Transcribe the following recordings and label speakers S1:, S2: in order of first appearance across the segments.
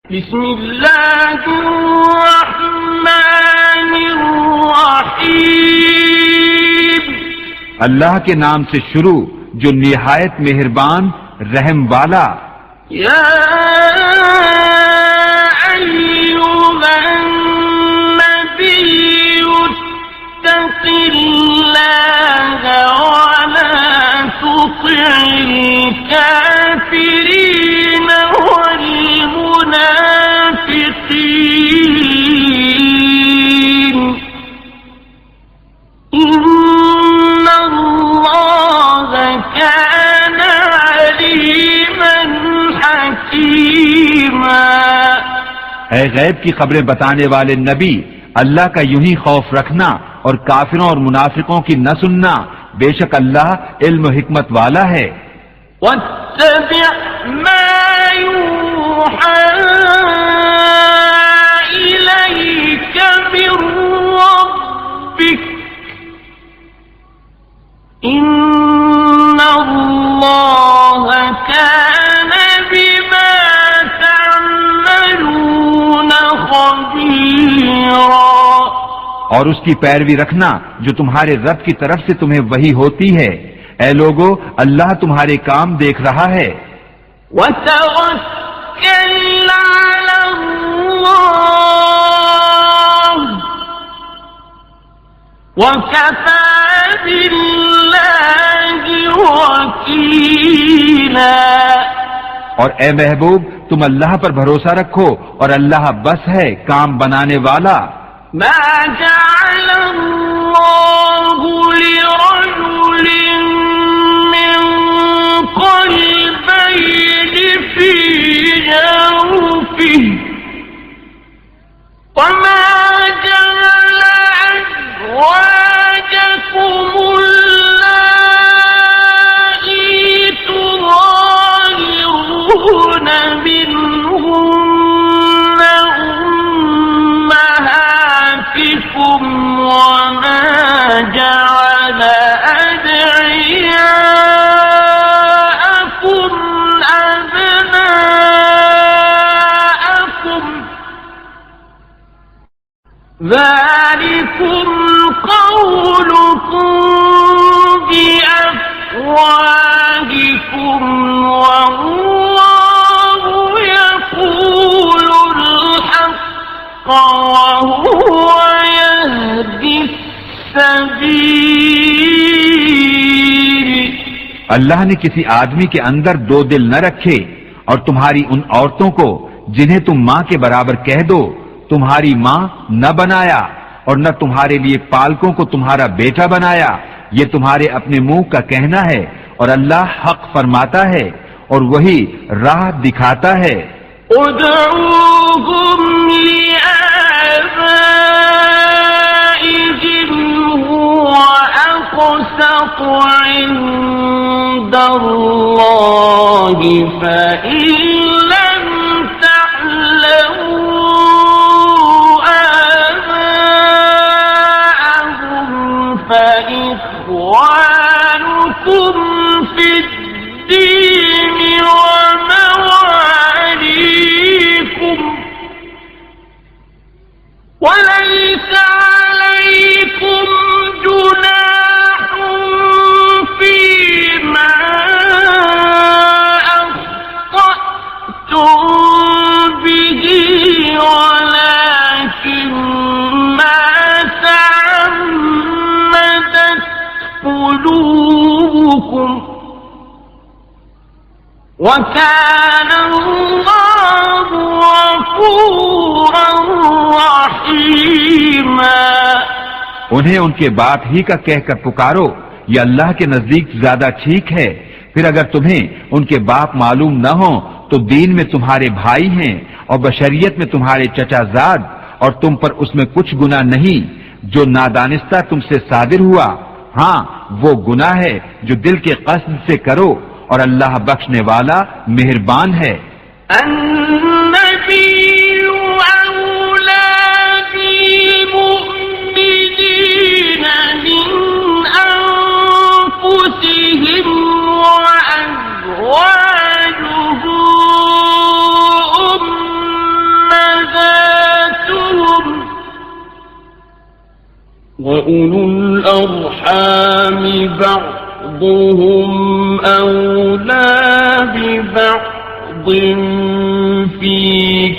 S1: بسم اللہ الرحمن الرحیم،
S2: اللہ کے نام سے شروع جو نہایت مہربان رحم والا۔
S1: یا ایھا النبی اتق اللہ ولا تطع الکافرین والمنافقین ان اللہ کان علیما حکیما۔
S2: اے غیب کی خبریں بتانے والے نبی، اللہ کا یوں ہی خوف رکھنا اور کافروں اور منافقوں کی نہ سننا، بے شک اللہ علم و حکمت والا ہے۔
S1: واتبع ما یوحی الیک من ربک ان اللہ کان بما تعملون خبیرا۔
S2: اور اس کی پیروی رکھنا جو تمہارے رب کی طرف سے تمہیں وحی ہوتی ہے۔ اے لوگو، اللہ تمہارے کام دیکھ رہا ہے۔
S1: وَتَوَكَّلْ عَلَى اللَّهِ وَكَفَى بِاللَّهِ وَكِيلًا۔
S2: اور اے محبوب، تم اللہ پر بھروسہ رکھو اور اللہ بس ہے کام بنانے والا۔
S1: ما جعل اللہ لرجل من قلبين في جوفه وما جعل أزواجكم اللائي تظاهرون منهن أمهاتكم وما جعل أدعياءكم أبناءكم ذلكم قولكم بأفواهكم والله يقول الحق وهو يهدي السبيل۔
S2: اللہ نے کسی آدمی کے اندر دو دل نہ رکھے، اور تمہاری ان عورتوں کو جنہیں تم ماں کے برابر کہہ دو تمہاری ماں نہ بنایا، اور نہ تمہارے لیے پالکوں کو تمہارا بیٹا بنایا۔ یہ تمہارے اپنے منہ کا کہنا ہے، اور اللہ حق فرماتا ہے اور وہی راہ دکھاتا ہے۔
S1: ادعوهم لآبائهم هو أقسط عند الله فإن لم تعلموا آباءهم فإخوانكم في الدين ومواليكم وليس عليكم جناح فيما أخطأتم به ولكن ما تعمدت قلوبكم وَكَانَ اللَّهُ غَفُورًا رَحِيمًا۔
S2: انہیں ان کے باپ ہی کا کہہ کر پکارو، یہ اللہ کے نزدیک زیادہ ٹھیک ہے۔ پھر اگر تمہیں ان کے باپ معلوم نہ ہوں تو دین میں تمہارے بھائی ہیں اور بشریت میں تمہارے چچا زاد، اور تم پر اس میں کچھ گناہ نہیں جو نادانستہ تم سے صادر ہوا۔ ہاں، وہ گناہ ہے جو دل کے قصد سے کرو، اور اللہ بخشنے والا مہربان ہے۔
S1: النبی اولی بالمؤمنین من انفسهم وازواجه وَأُولُو الْأَرْحَامِ بَعْضُهُمْ أَوْلَى بِبَعْضٍ فِي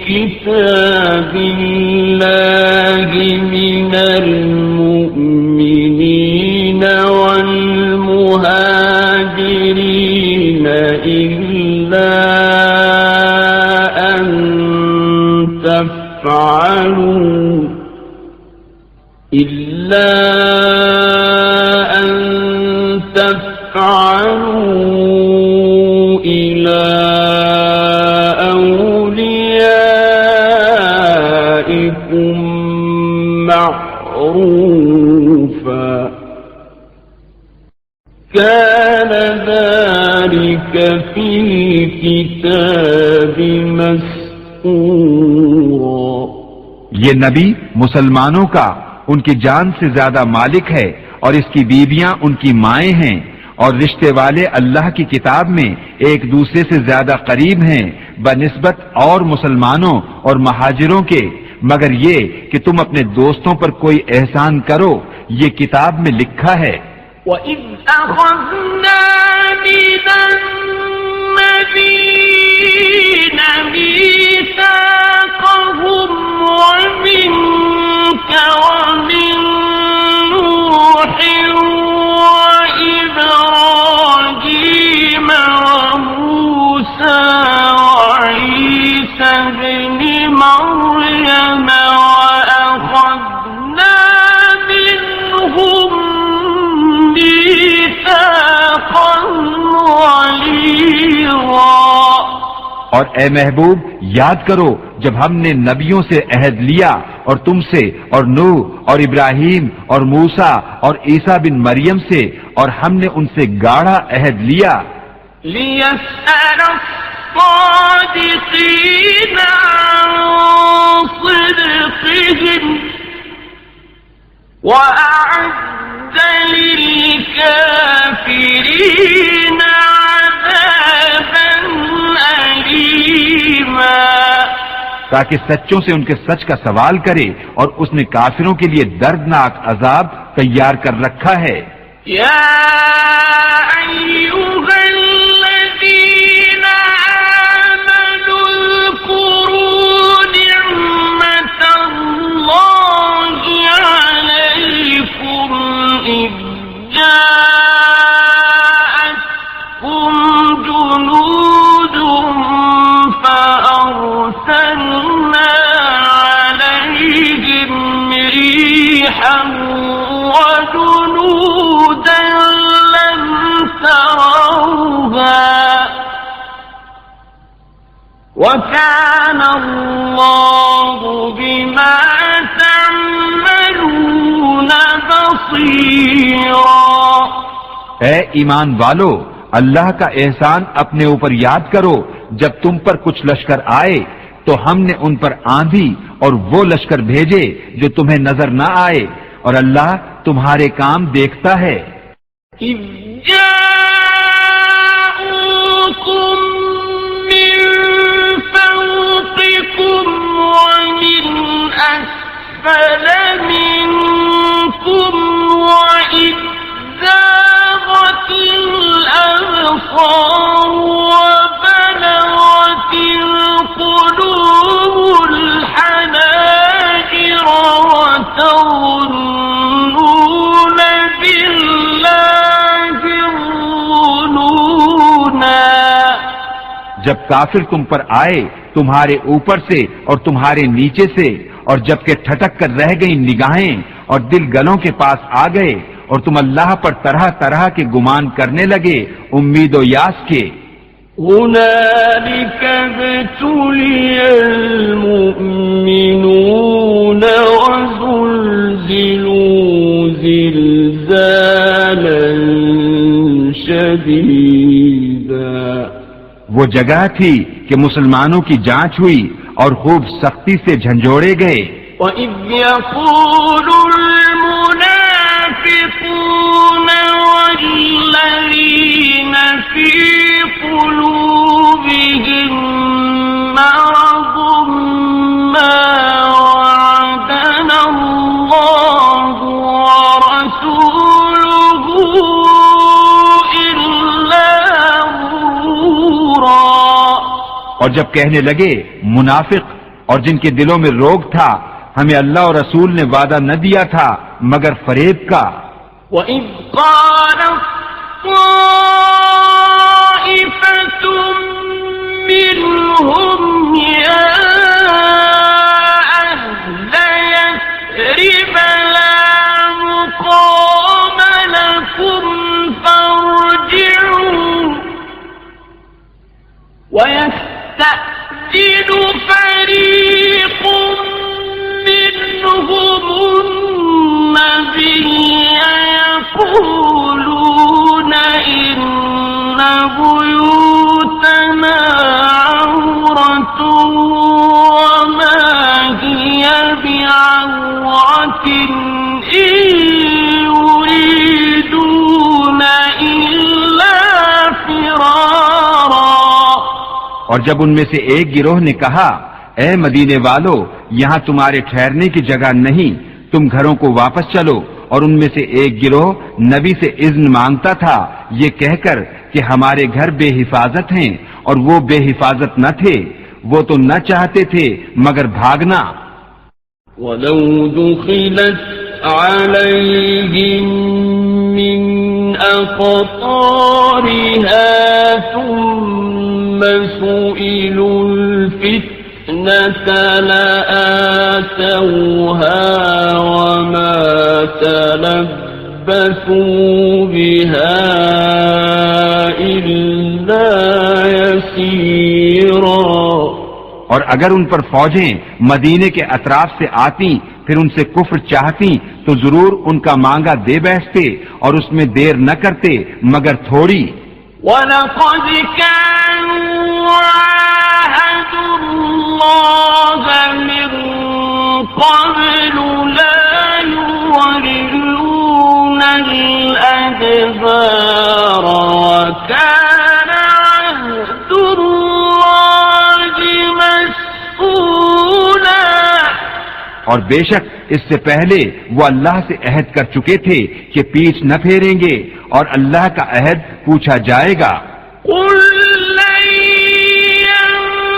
S1: كِتَابِ اللَّهِ مِنَ الْمُؤْمِنِينَ وَالْمُهَاجِرِينَ إِلَّا أَن تفعلوا إلى أوليائكم معروفا كان ذلك في الكتاب مسطورا.
S2: یہ نبی مسلمانوں کا ان کی جان سے زیادہ مالک ہے اور اس کی بیویاں ان کی مائیں ہیں، اور رشتے والے اللہ کی کتاب میں ایک دوسرے سے زیادہ قریب ہیں بنسبت اور مسلمانوں اور مہاجروں کے، مگر یہ کہ تم اپنے دوستوں پر کوئی احسان کرو، یہ کتاب میں لکھا ہے.
S1: وَإِذْ أَخَذْنَا مِنَ النَّبِيِّينَ مِيثَاقَهُمْ وَمِنكَ وَمِن نُوحٍ وَإِبْرَاهِيمَ وَمُوسَى وَعِيسَى ابْنِ مَرْيَمَ وَأَخَذْنَا مِنْهُم مِيثَاقًا غَلِيظًا.
S2: اور اے محبوب یاد کرو جب ہم نے نبیوں سے عہد لیا اور تم سے اور نوح اور ابراہیم اور موسیٰ اور عیسیٰ بن مریم سے، اور ہم نے ان سے گاڑھا عہد لیا.
S1: لِيَسْأَلَ الصَّادِقِينَ عَن صِدْقِهِمْ وَأَعَدَّ لِلْكَافِرِينَ عَذَابًا أَلِيمًا.
S2: تاکہ سچوں سے ان کے سچ کا سوال کرے، اور اس نے کافروں کے لیے دردناک عذاب تیار کر رکھا ہے.
S1: یا ایھا الذین آمنوا اذکروا نعمت اللہ علیکم اذ جاءتکم جنود فأرسلنا عليهم ريحا وجنودا لم تروها وكان الله بما تعملون بصيرا.
S2: اے ایمان والو، اللہ کا احسان اپنے اوپر یاد کرو. جب تم پر کچھ لشکر آئے تو ہم نے ان پر آندھی اور وہ لشکر بھیجے جو تمہیں نظر نہ آئے، اور اللہ تمہارے کام دیکھتا ہے.
S1: إِذْ جَاءُوكُم مِّن فَوْقِكُمْ وَمِنْ أَسْفَلَ مِنكُمْ وَإِذْ زَاغَتِ الْأَبْصَارُ وَبَلَغَتِ الْقُلُوبُ الْحَنَاجِرَ وَتَظُنُّونَ بِاللَّهِ الظُّنُونَا.
S2: جب کافر تم پر آئے تمہارے اوپر سے اور تمہارے نیچے سے، اور جب کہ ٹھٹک کر رہ گئیں نگاہیں اور دل گلوں کے پاس آ گئے، اور تم اللہ پر طرح طرح کے گمان کرنے لگے امید و یاس کے.
S1: هنالك ابتلي المؤمنون وزلزلوا زلزالا شديدا.
S2: وہ جگہ تھی کہ مسلمانوں کی جانچ ہوئی اور خوب سختی سے جھنجھوڑے گئے.
S1: وَإِذْ يَقُولُ الْمُنَافِقُونَ وَالَّذِينَ فِي قُلُوبِهِم مَّرَضٌ مَّا وَعَدَنَا اللَّهُ
S2: اور جب کہنے لگے منافق اور جن کے دلوں میں روگ تھا ہمیں اللہ اور رسول نے وعدہ نہ دیا تھا مگر فریب کا.
S1: وَإِذْ قَالَتْ طَائِفَةٌ مِّنْهُمْ يَا أَهْلَ يَثْرِبَ لَا مُقَامَ لَكُمْ فَارْجِعُوا وَيَسْتَأْذِنُ فَرِيقٌ مِّنْهُمُ النَّبِيَّ يَقُولُونَ إِنَّ بُيُوتَنَا عَوْرَةٌ وَمَا هِيَ بِعَوْرَةٍ إِن يُرِيدُونَ إِلَّا فِرَارًا.
S2: اور جب ان میں سے ایک گروہ نے کہا اے مدینے والو یہاں تمہارے ٹھہرنے کی جگہ نہیں تم گھروں کو واپس چلو، اور ان میں سے ایک گروہ نبی سے اذن مانگتا تھا یہ کہہ کر کہ ہمارے گھر بے حفاظت ہیں، اور وہ بے حفاظت نہ تھے، وہ تو نہ چاہتے تھے مگر بھاگنا.
S1: وَلَوْ دُخِلَتْ عَلَيْهِمْ مِنْ أَقْطَارِهَا ثُمَّ سُئِلُوا الْفِتْنَةَ لَآتَوْهَا وَمَا تَلَبَّثُوا بِهَا إِلَّا يَسِيرًا.
S2: اور اگر ان پر فوجیں مدینے کے اطراف سے آتی پھر ان سے کفر چاہتی تو ضرور ان کا مانگا دے بیٹھتے اور اس میں دیر نہ کرتے مگر تھوڑی.
S1: وَلَقَدْ كَانُوا عَاهَدُوا اللَّهَ مِن قَبْلُ لَا يُوَلُّونَ الْأَدْبَارَ وَكَانَ عَهْدُ اللَّهِ مَسْئُولًا.
S2: اور بے شک اس سے پہلے وہ اللہ سے عہد کر چکے تھے کہ پیچھ نہ پھیریں گے اور اللہ کا عہد پوچھا جائے گا.
S1: قُل لَّن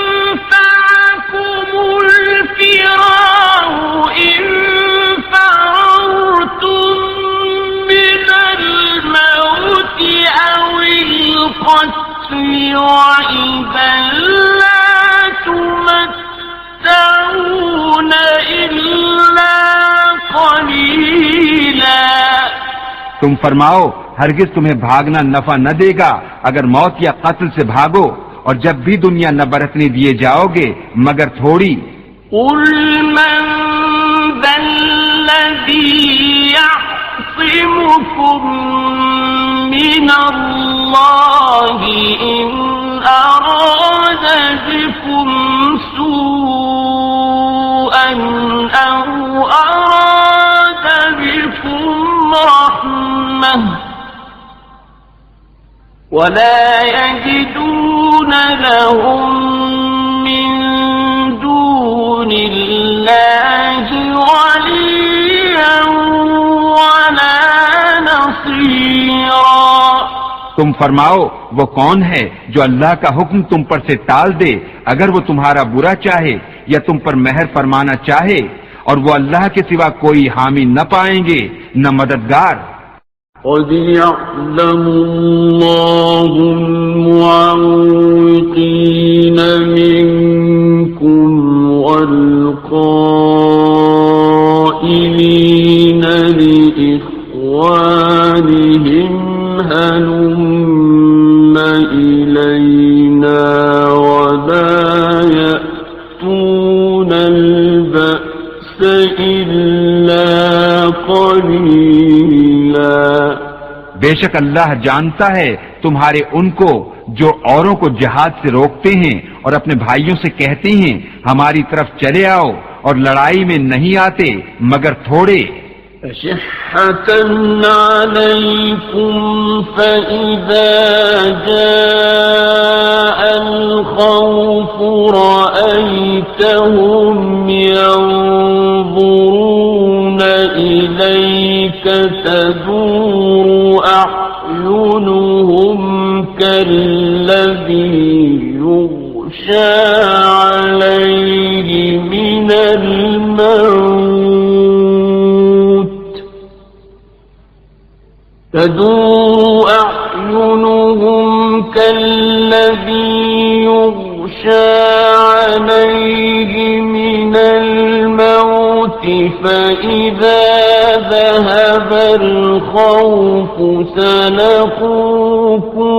S1: يَنفَعَكُمُ الْفِرَارُ إِن فَرَرْتُم مِّنَ الْمَوْتِ أَوِ الْقَتْلِ وَإِذًا لَّا تُمَتَّعُونَ إِلَّا قَلِيلًا.
S2: تم فرماؤ ہرگز تمہیں بھاگنا نفع نہ دے گا اگر موت یا قتل سے بھاگو، اور جب بھی دنیا نہ برتنے دیے جاؤ گے مگر تھوڑی.
S1: قُلْ مَنْ ذَا الَّذِي يَعْصِمُكُم مِّنَ اللَّهِ إِنْ أَرَادَ بِكُمْ سُوءًا أَوْ أَرَادَ بِكُمْ رَحْمَةً وَلَا يَجِدُونَ لَهُم مِّن دُونِ اللَّهِ وَلِيًّا وَلَا نَصِيرًا.
S2: تم فرماؤ وہ کون ہے جو اللہ کا حکم تم پر سے ٹال دے اگر وہ تمہارا برا چاہے یا تم پر مہر فرمانا چاہے، اور وہ اللہ کے سوا کوئی حامی نہ پائیں گے نہ مددگار.
S1: قَدْ يَعْلَمُ اللَّهُ الْمُعَوِّقِينَ مِنكُمْ وَالْقَائِلِينَ لِإِخْوَانِهِمْ هَلُمَّ إِلَيْنَا وَلَا يَأْتُونَ الْبَأْسَ إِلَّا قَلِيلًا.
S2: بے شک اللہ جانتا ہے تمہارے ان کو جو اوروں کو جہاد سے روکتے ہیں اور اپنے بھائیوں سے کہتے ہیں ہماری طرف چلے آؤ، اور لڑائی میں نہیں آتے مگر تھوڑے.
S1: أشحة عليكم فإذا جاء الخوف رأيتهم ينظرون إليك تدور أعينهم كالذي يغشى عليه من الموت تدور أعينهم كالذي يغشى عليه من الموت فإذا ذهب الخوف سلقوكم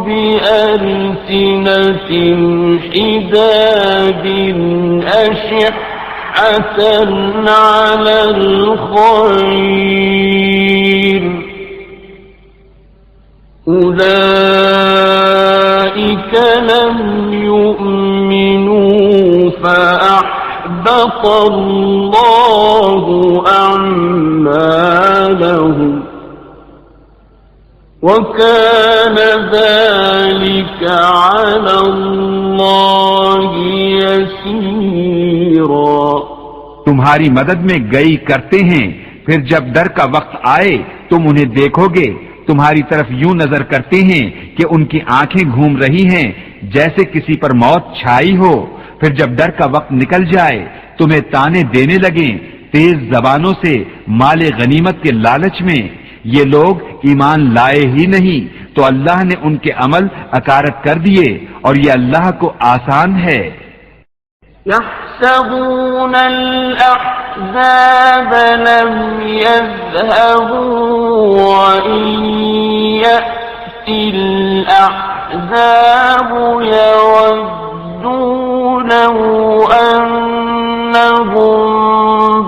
S1: بألسنة حداد أشحة على الخير أولئك لم يؤمنوا فأحبط الله أعمالهم وكان ذلك على الله يسيرا.
S2: تمہاری مدد میں گئی کرتے ہیں، پھر جب ڈر کا وقت آئے تم انہیں دیکھو گے تمہاری طرف یوں نظر کرتے ہیں کہ ان کی آنکھیں گھوم رہی ہیں جیسے کسی پر موت چھائی ہو. پھر جب ڈر کا وقت نکل جائے تمہیں تانے دینے لگیں تیز زبانوں سے مال غنیمت کے لالچ میں. یہ لوگ ایمان لائے ہی نہیں تو اللہ نے ان کے عمل اکارت کر دیے اور یہ اللہ کو آسان ہے.
S1: يحسبون الأحزاب لم يذهبوا وإن يأتي الأحزاب يودوا لو أنهم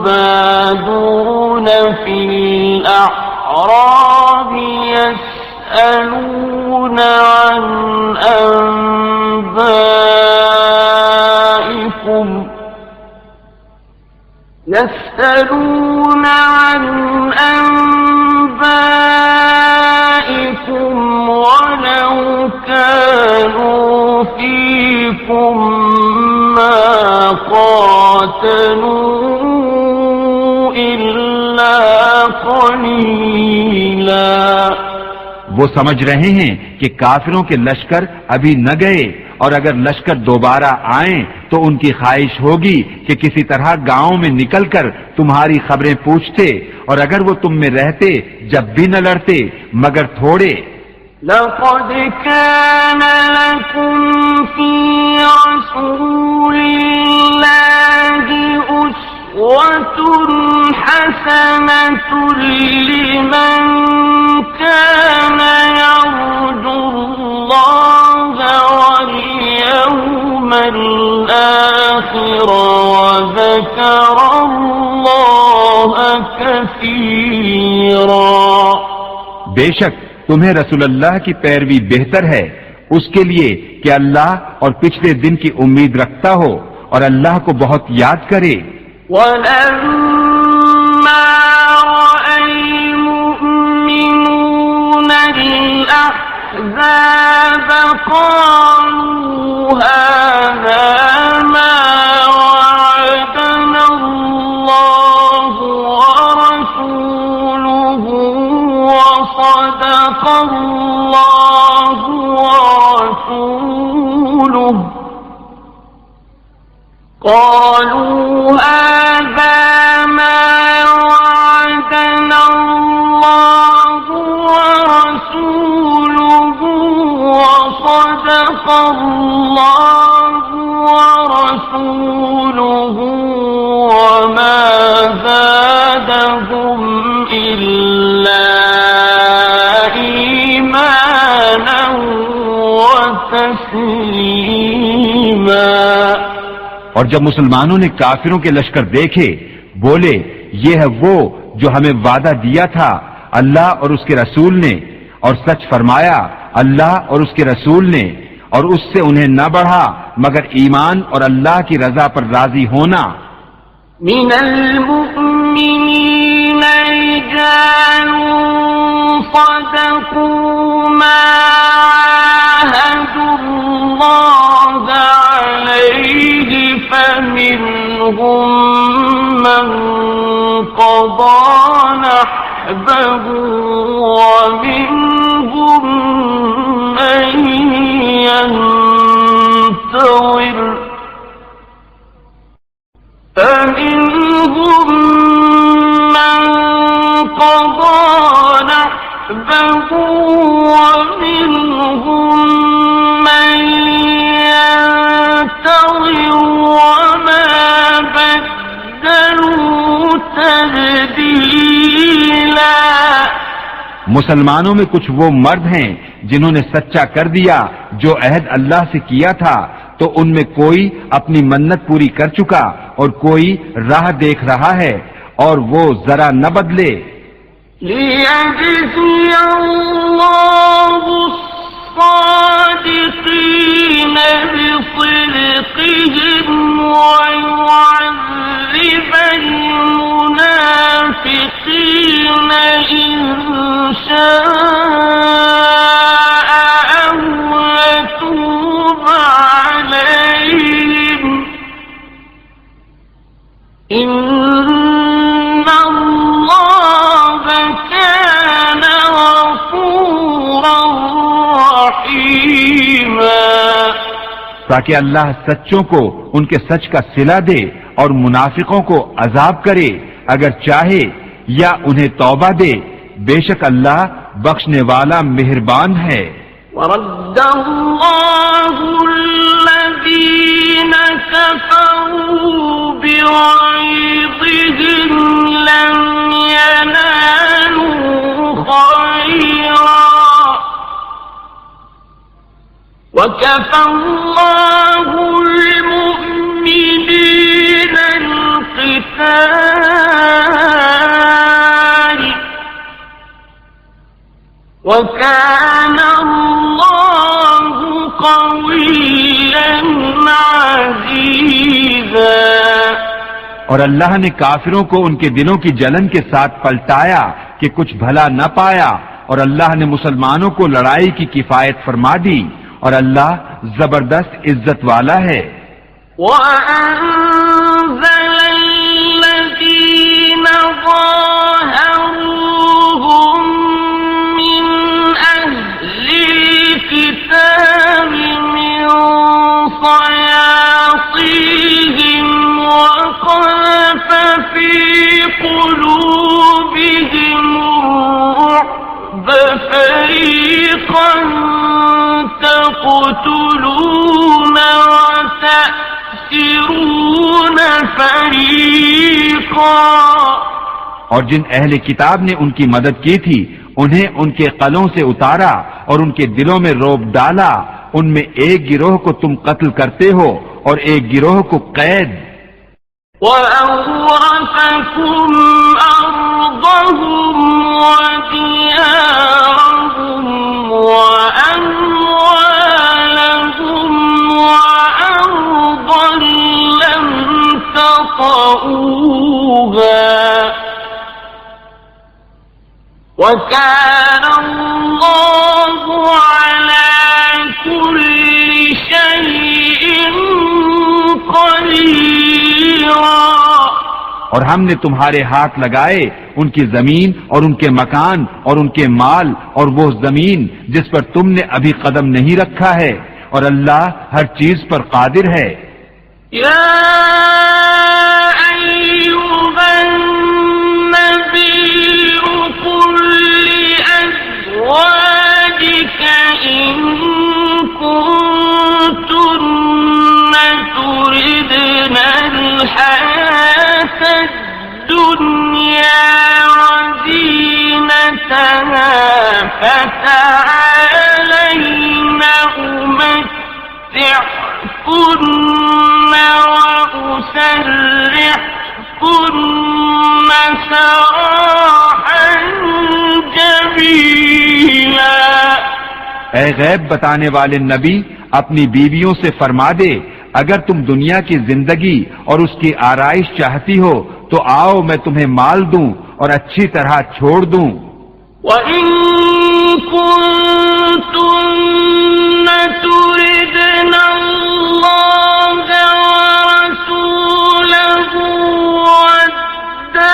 S1: بادون في الأعراب يسألون عن أنبائكم ولو كانوا فيكم ما قاتلوا إلا قليلا.
S2: وہ سمجھ رہے ہیں کہ کافروں کے لشکر ابھی نہ گئے اور اگر لشکر دوبارہ آئیں تو ان کی خواہش ہوگی کہ کسی طرح گاؤں میں نکل کر تمہاری خبریں پوچھتے اور اگر وہ تم میں رہتے جب بھی نہ لڑتے مگر تھوڑے.
S1: لقد كان لكم في رسول الله أسوة حسنة لمن كان يرجو الله واليوم الآخر وذكر الله كثيرا.
S2: بے شک تمہیں رسول اللہ کی پیروی بہتر ہے اس کے لیے کہ اللہ اور پچھلے دن کی امید رکھتا ہو اور اللہ کو بہت یاد کرے.
S1: وَلَمَّا رَأَى الْمُؤْمِنُونَ الْأَحْزَابَ قَالُوا هَذَا مَا وَعَدَنَا اللَّهُ وَرَسُولُهُ وَصَدَقَ اللَّهُ وَرَسُولُهُ. قالوا هذا ما وعدنا الله ورسوله وصدق الله ورسوله وما زادهم إلا إيمانا وتسليما.
S2: اور جب مسلمانوں نے کافروں کے لشکر دیکھے بولے یہ ہے وہ جو ہمیں وعدہ دیا تھا اللہ اور اس کے رسول نے اور سچ فرمایا اللہ اور اس کے رسول نے اور اس سے انہیں نہ بڑھا مگر ایمان اور اللہ کی رضا پر راضی ہونا.
S1: من المؤمنین رجال صدقوا ما عاهدوا الله عليه فمنهم من قضى نحبه ومنهم من ينتظر فمنهم من قضى نحبه ومنهم من ينتظر وما بدلوا تبدیلا۔
S2: مسلمانوں میں کچھ وہ مرد ہیں جنہوں نے سچا کر دیا جو عہد اللہ سے کیا تھا، تو ان میں کوئی اپنی منت پوری کر چکا اور کوئی راہ دیکھ رہا ہے، اور وہ ذرا نہ بدلے۔
S1: لِيَجْزِيَ اللَّهُ الصَّادِقِينَ بِصِدْقِهِمْ وَيُعَذِّبَ الْمُنَافِقِينَ إِن شَاءَ أَوْ يَتُوبَ عَلَيْهِمْ إِنَّ اللَّهَ كَانَ غَفُورًا رَّحِيمًا۔
S2: تاکہ اللہ سچوں کو ان کے سچ کا صلہ دے اور منافقوں کو عذاب کرے اگر چاہے، یا انہیں توبہ دے، بے شک اللہ بخشنے والا مہربان ہے۔
S1: وَرَدَّ اللَّهُ الَّذِينَ كَفَرُوا بِغَيظِهِمْ لَمْ يَنَالُوا خَيْرًا وَكَفَى اللَّهُ الْمُؤْمِنِينَ الْقِتَالَ وَكَانَ اللَّهُ قَوِيًّا عَزِيزًا۔
S2: اور اللہ نے کافروں کو ان کے دلوں کی جلن کے ساتھ پلٹایا کہ کچھ بھلا نہ پایا، اور اللہ نے مسلمانوں کو لڑائی کی کفایت فرما دی، اور اللہ زبردست عزت والا ہے۔
S1: وَأَنزَلَ الَّذِينَ ظَاهَرُوهُم مِّنْ أَهْلِ الْكِتَابِ مِنْ صَيَاصِيهِمْ وَقَذَفَ فِي قُلُوبِهِمُ الرُّعْبَ فَرِيقًا تَقْتُلُونَ وَتَأْسِرُونَ فَرِيقًا۔
S2: اور جن اہل کتاب نے ان کی مدد کی تھی انہیں ان کے قلوں سے اتارا اور ان کے دلوں میں رعب ڈالا، ان میں ایک گروہ کو تم قتل کرتے ہو اور ایک گروہ کو قید۔
S1: وَأَوْرَثَكُمْ أَرْضَهُمْ وَدِيَارَهُمْ وَأَمْوَالَهُمْ وَأَرْضًا لَّمْ تَطَئُوهَا وَكَانَ اللَّهُ عَلَى كُلِّ شَيْءٍ قَدِيرًا۔
S2: اور ہم نے تمہارے ہاتھ لگائے ان کی زمین اور ان کے مکان اور ان کے مال اور وہ زمین جس پر تم نے ابھی قدم نہیں رکھا ہے، اور اللہ ہر چیز پر قادر ہے۔
S1: يا أيها النبي قل لأزواجك إن كنتن تردن الحياة الدنيا وزينتها فتعالين أمتعكن وأسرحكن سراحا جميلا۔
S2: اے غیب بتانے والے نبی اپنی بیویوں سے فرما دے اگر تم دنیا کی زندگی اور اس کی آرائش چاہتی ہو تو آؤ میں تمہیں مال دوں اور اچھی طرح چھوڑ دوں۔
S1: وَإِن كُنتُنَّ تُرِدْنَ اللَّهَ وَرَسُولَهُ وَالدَّارَ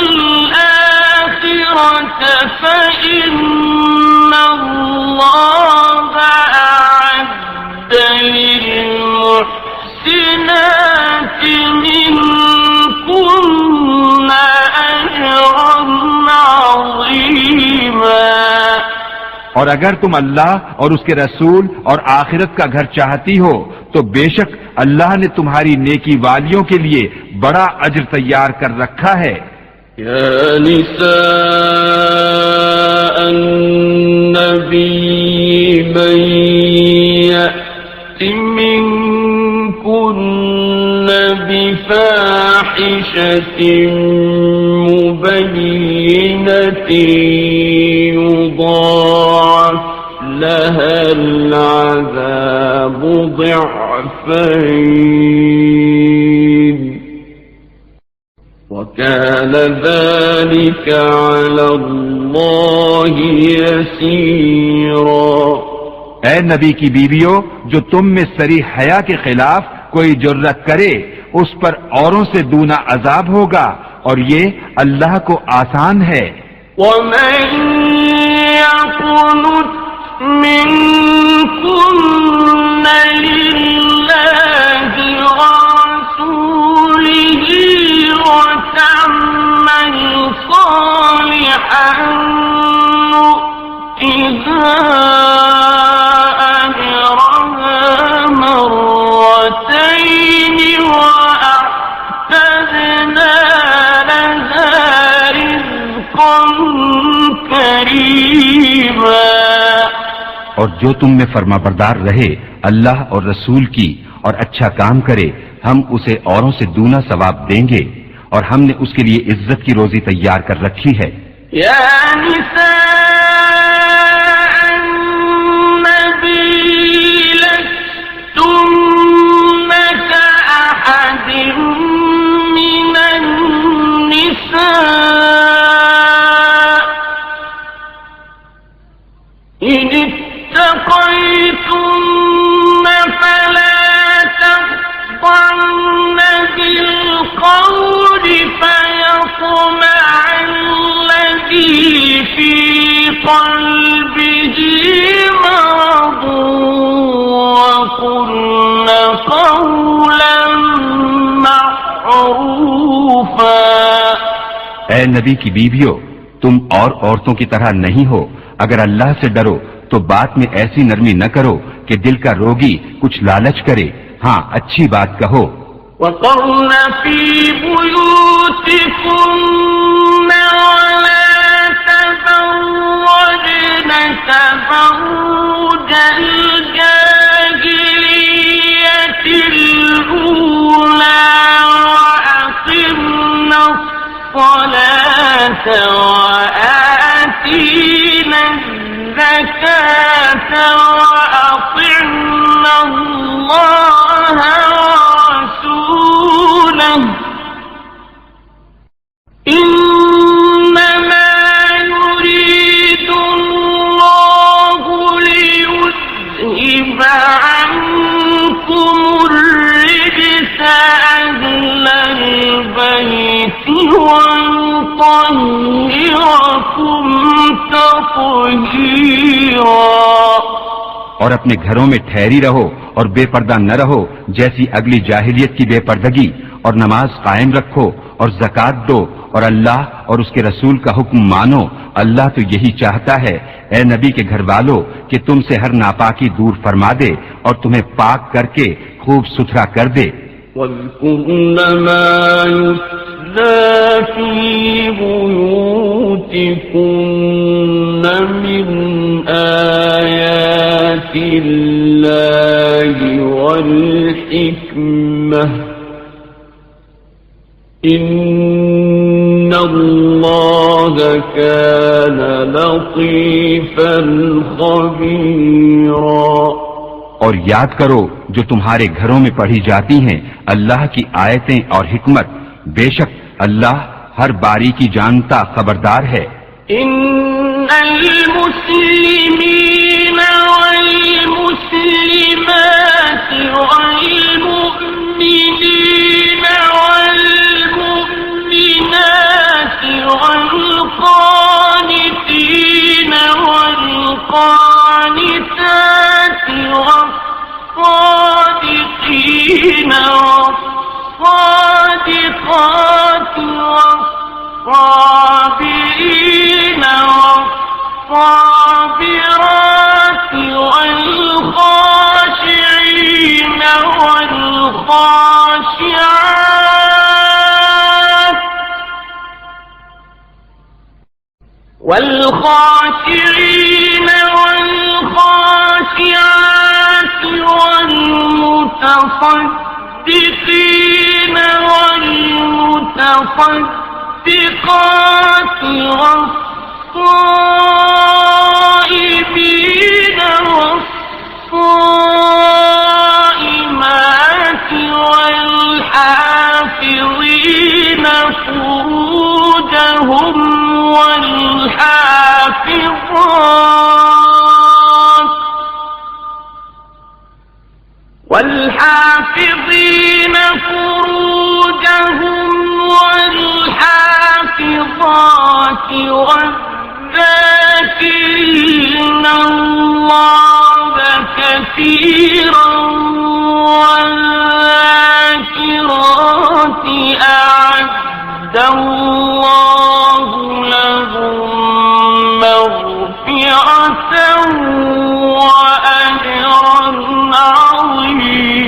S1: الْآخِرَةَ فَإِنَّ اللَّهَ أَعَدَّ لِلْمُحْسِنَاتِ مِنْكُنَّ
S2: اور اگر تم اللہ اور اس کے رسول اور آخرت کا گھر چاہتی ہو تو بے شک اللہ نے تمہاری نیکی والیوں کے لیے بڑا اجر تیار کر رکھا ہے۔
S1: یا نساء النبی من یأت منکن بفاحشة مبینة یضاعف لها العذاب ضعفين وكان ذلك على الله يسيرا۔
S2: اے نبی کی بیویوں، جو تم میں صریح حیا کے خلاف کوئی جرت کرے اس پر اوروں سے دونا عذاب ہوگا، اور یہ اللہ کو آسان ہے۔
S1: ومن يقنت منكن لله ورسوله وتعمل صالحا نؤتها أجرها مرتين وأعتدنا لها رزقا كريما۔
S2: اور جو تم میں فرما بردار رہے اللہ اور رسول کی اور اچھا کام کرے، ہم اسے اوروں سے دونا ثواب دیں گے، اور ہم نے اس کے لیے عزت کی روزی تیار کر رکھی ہے۔
S1: یا نساء النبی لستن کأحد من النساء إن اتقيتن فلا تخضعن بالقول فيطمع الذي في قلبه مرض وقلن قولا معروفا۔
S2: اے نبی کی بیویوں، تم اور عورتوں کی طرح نہیں ہو، اگر اللہ سے ڈرو تو بات میں ایسی نرمی نہ کرو کہ دل کا روگی کچھ لالچ کرے، ہاں اچھی بات کہو۔
S1: وقرن في بيوتكن ولا تبرجن تبرج الجاهلية الأولى وأقمن الصلاة وآتينا الزكاة وأطعنا الله ورسوله إنما يريد الله ليذهب عنكم الرجس أهل البيت ويطهركم تطهيرا۔
S2: اور اپنے گھروں میں ٹھہری رہو اور بے پردہ نہ رہو جیسی اگلی جاہلیت کی بے پردگی، اور نماز قائم رکھو اور زکوٰۃ دو اور اللہ اور اس کے رسول کا حکم مانو۔ اللہ تو یہی چاہتا ہے اے نبی کے گھر والو کہ تم سے ہر ناپاکی دور فرما دے اور تمہیں پاک کر کے خوب ستھرا کر دے۔
S1: وَاذْكُرْنَ مَا يُتْلَى فِي بُيُوتِكُنَّ مِنْ آيَاتِ اللَّهِ وَالْحِكْمَةِ إِنَّ اللَّهَ كَانَ لَطِيفًا خَبِيرًا۔
S2: اور یاد کرو جو تمہارے گھروں میں پڑھی جاتی ہیں اللہ کی آیتیں اور حکمت، بے شک اللہ ہر باریکی جانتا خبردار ہے۔
S1: ان المسلمین والمسلمات والمؤمنین والمؤمنات والقانتین والقانتات والصادقين والصادقات والصابرين والصابرات والخاشعين والخاشعات والمتصدقين والمتصدقات والصائمين والصائمات والحافظين فروجهم والحافظين فروجهم والحافظات والذاكرين الله كثيرا والذاكرات أعد الله لهم مغفرة وأجرا عظيما।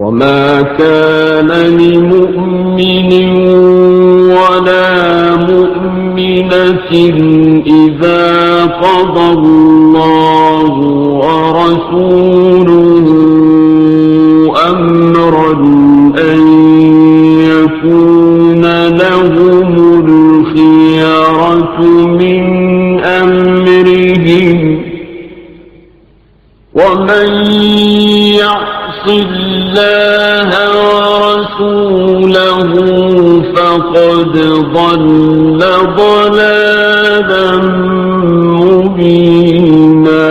S3: وما كان لمؤمن ولا مؤمنة إذا قضى الله ورسوله أمرا أن يكون لهم الخيرة من أمرهم ومن يعص الله ورسوله فقد ضل ضلالا مبينا।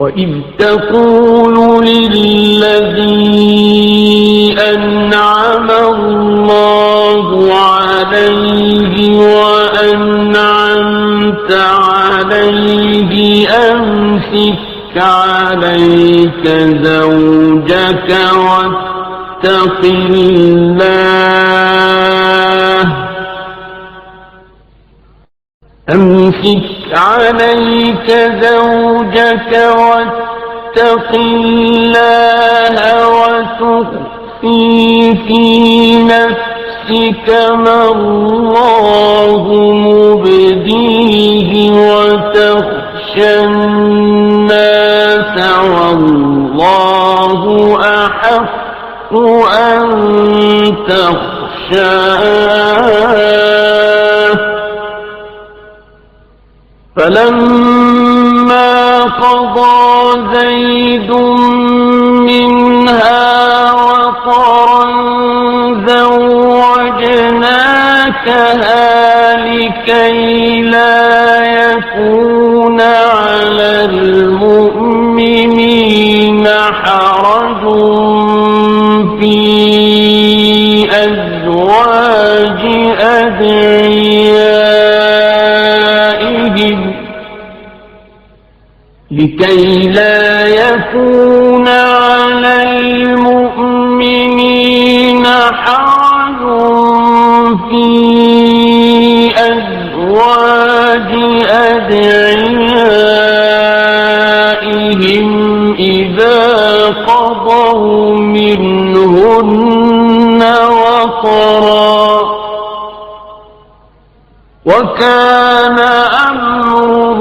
S3: وَإِذْ تَقُولُ لِلَّذِي أَنْعَمَ اللَّهُ عَلَيْهِ وَأَنْعَمْتَ عَلَيْهِ أَمْسِكْ عليك زوجك واتق الله أمسك عليك زوجك واتق الله وتخفي في نفسك ما الله مبديه وتخشى الناس والله أحق أن تخشاه فلما قضى زيد منها وطرا زوجناكها لكي لا يكون على المؤمنين حرج في أزواج أدعيائهم لكي لا يكون على المؤمنين حرج في أزواج أدعيائهم إذا قضوا منهن وطرا وكان أمر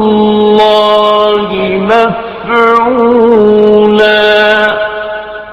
S3: الله مفعولا।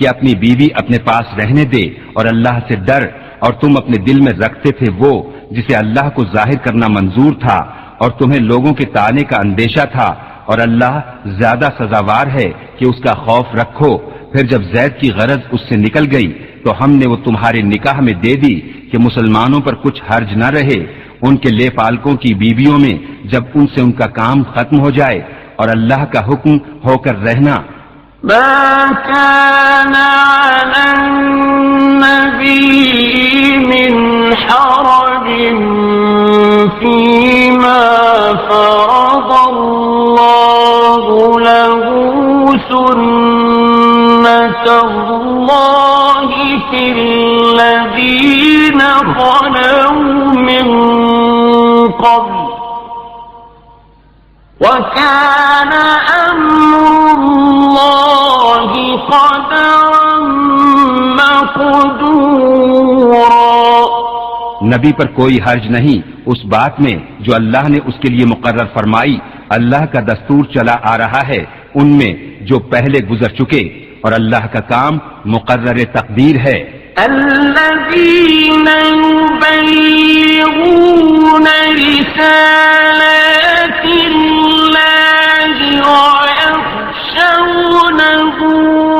S4: کہ اپنی بیوی اپنے پاس رہنے دے اور اللہ سے ڈر، اور تم اپنے دل میں رکھتے تھے وہ جسے اللہ کو ظاہر کرنا منظور تھا، اور تمہیں لوگوں کے طعنے کا اندیشہ تھا، اور اللہ زیادہ سزاوار ہے کہ اس کا خوف رکھو۔ پھر جب زید کی غرض اس سے نکل گئی تو ہم نے وہ تمہارے نکاح میں دے دی کہ مسلمانوں پر کچھ حرج نہ رہے ان کے لے پالکوں کی بیویوں میں جب ان سے ان کا کام ختم ہو جائے، اور اللہ کا حکم ہو کر رہنا۔
S1: ما كان على النبي من حرج فيما فرض الله له، سنة الله في الذين خلوا من قبل، وكان أمر الله قدرا مقدورا۔
S4: نبی پر کوئی حرج نہیں اس بات میں جو اللہ نے اس کے لیے مقرر فرمائی، اللہ کا دستور چلا آ رہا ہے ان میں جو پہلے گزر چکے، اور اللہ کا کام مقرر تقدیر ہے۔
S1: الذين يبلغون رسالات الله ويخشونه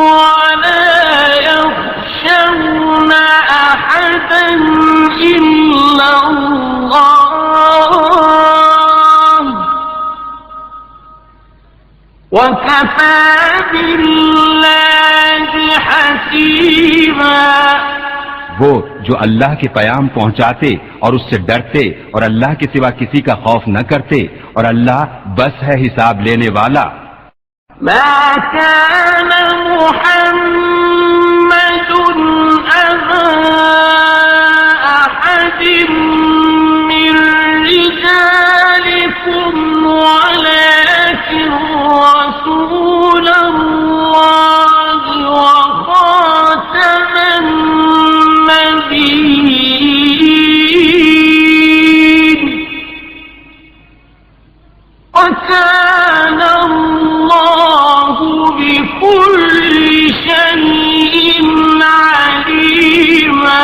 S1: ولا يخشون أحدا إلا الله، وكفى بالله حسيبا۔
S4: وہ جو اللہ کے پیام پہنچاتے اور اس سے ڈرتے اور اللہ کے سوا کسی کا خوف نہ کرتے، اور اللہ بس ہے حساب لینے والا۔
S1: ما كان محمد أبا أحد من رجالكم ولكن رسول الله وخاتم النبيين، وكان الله بكل شيء عليما۔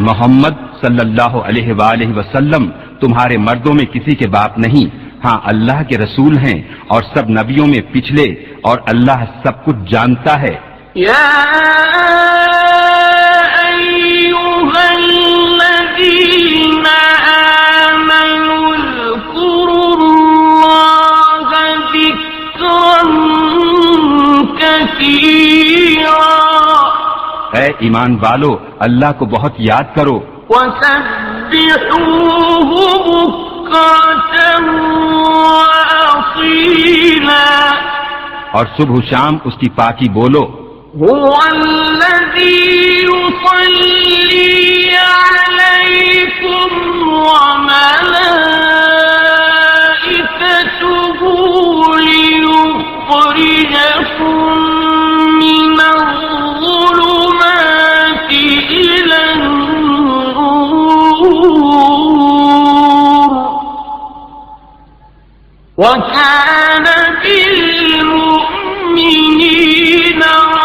S4: محمد صلی اللہ علیہ وآلہ وسلم تمہارے مردوں میں کسی کے باپ نہیں، ہاں اللہ کے رسول ہیں اور سب نبیوں میں پچھلے، اور اللہ سب کچھ جانتا ہے۔
S1: يا أيها الذين آمنوا اذكروا الله ذكرا كثيرا،
S4: اے ایمان والو اللہ کو بہت یاد کرو،
S1: وسبحوه بكرة وأصيلا،
S4: اور صبح و شام اس کی پاکی بولو۔
S1: هو الذي يصلي عليكم وملائكته ليخرجكم من الظلمات إلى النور، وكان بالمؤمنين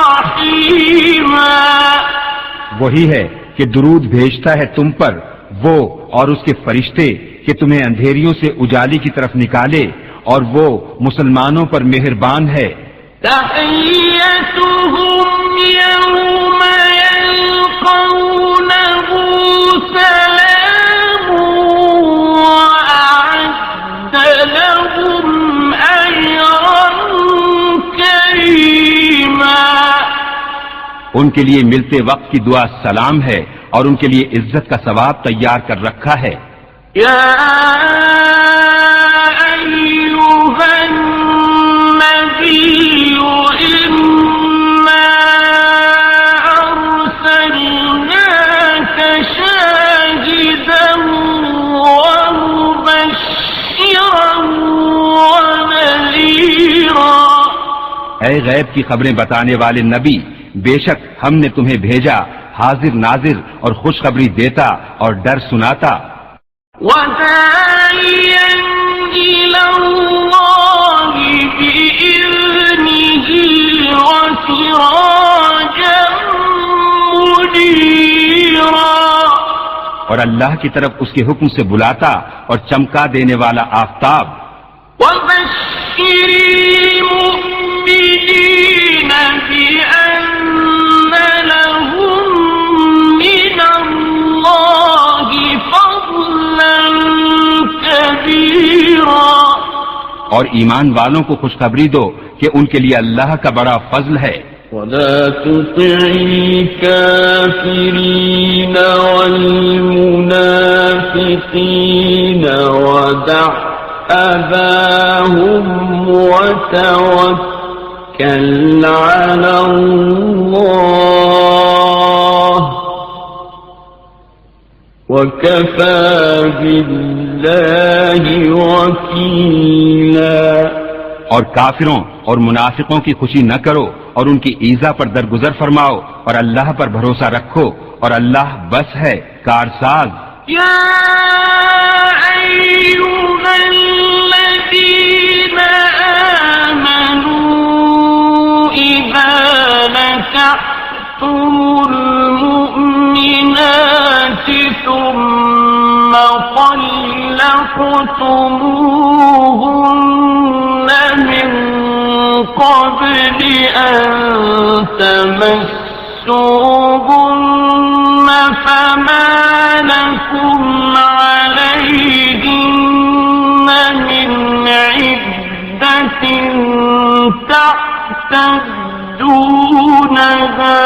S1: رحيما۔
S4: وہی ہے کہ درود بھیجتا ہے تم پر وہ اور اس کے فرشتے کہ تمہیں اندھیریوں سے اجالی کی طرف نکالے، اور وہ مسلمانوں پر مہربان ہے۔
S1: تحيتهم يوم يلقونه سلام وأعد لهم أجرا كريما۔
S4: ان کے لیے ملتے وقت کی دعا سلام ہے، اور ان کے لیے عزت کا ثواب تیار کر رکھا ہے۔
S1: يا أيها النبي إنا أرسلناك شاهدا ومبشرا ونذيرا۔
S4: اے غیب کی خبریں بتانے والے نبی، بے شک ہم نے تمہیں بھیجا حاضر ناظر اور خوشخبری دیتا اور ڈر سناتا۔
S1: وداعيا إلى الله بإذنه وسراجا منيرا
S4: اور اللہ کی طرف اس کے حکم سے بلاتا اور چمکا دینے والا آفتاب.
S1: وبشر المؤمنين بأن لهم من الله فضلا كبيرا
S4: اور ایمان والوں کو خوشخبری دو کہ ان کے لیے اللہ کا بڑا فضل ہے.
S3: ولا تطع الكافرين والمنافقين ودع أذاهم وتوكل على الله وكفى بالله وكيلا.
S4: اور کافروں اور منافقوں کی خوشی نہ کرو اور ان کی ایذا پر درگزر فرماؤ اور اللہ پر بھروسہ رکھو اور اللہ بس ہے کارساز.
S1: يا أيها الذين آمنوا إذا نكحتم المؤمنات ثم طلقتموهن من قبل أن تمسوهن فما لكم عليهن من عدة تعتدونها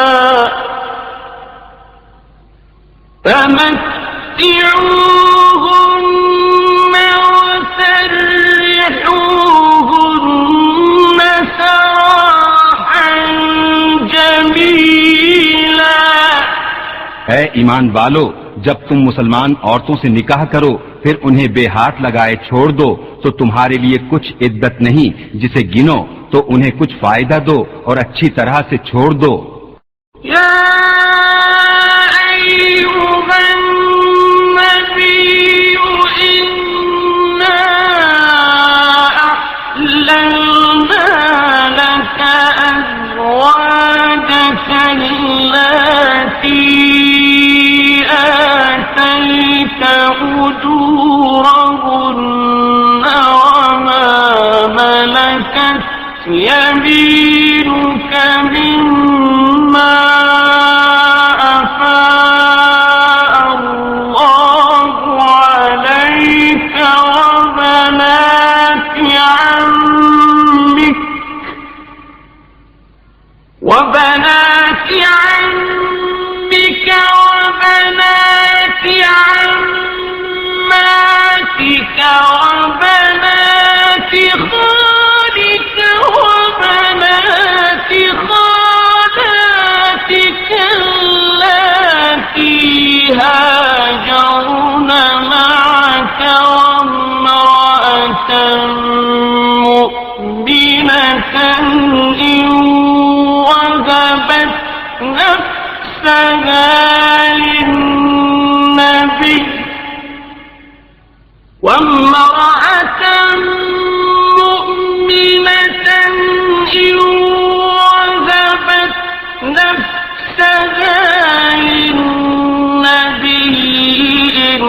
S1: فمتعوهن وسرحوهن سراحا جميلا.
S4: اے ایمان والو، جب تم مسلمان عورتوں سے نکاح کرو پھر انہیں بے ہاتھ لگائے چھوڑ دو تو تمہارے لیے کچھ عدت نہیں جسے گنو، تو انہیں کچھ فائدہ دو اور اچھی طرح سے چھوڑ دو.
S1: يا أيها النبي إنا أحللنا لك أزواجك التي آتيت أجورهن وما ملكت يمينك مما أفاء الله عليك وبنات عمك وبنات عماتك وبنات خالك وبنات خالاتك اللاتي هاجرن معك وامرأة مؤمنة إن وهبت نفسها للنبي وامرأة مؤمنة إن وهبت نفسها للنبي إن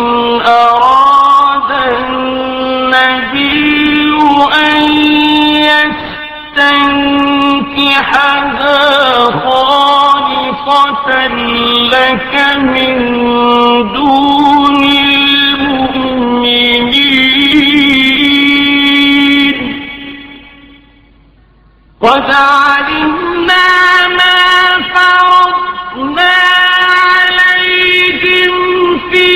S1: أراد النبي أن يستنكحها خالصة لك من دون المؤمنين قد علمنا ما فرضنا عليهم في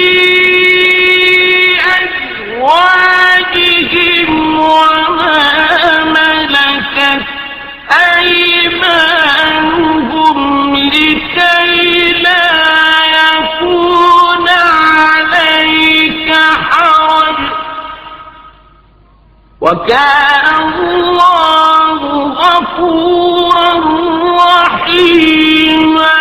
S1: أزواجهم وما ملكت أيمانهم لكي لا يكون عليك حرج وكان الله غفورا رحيما.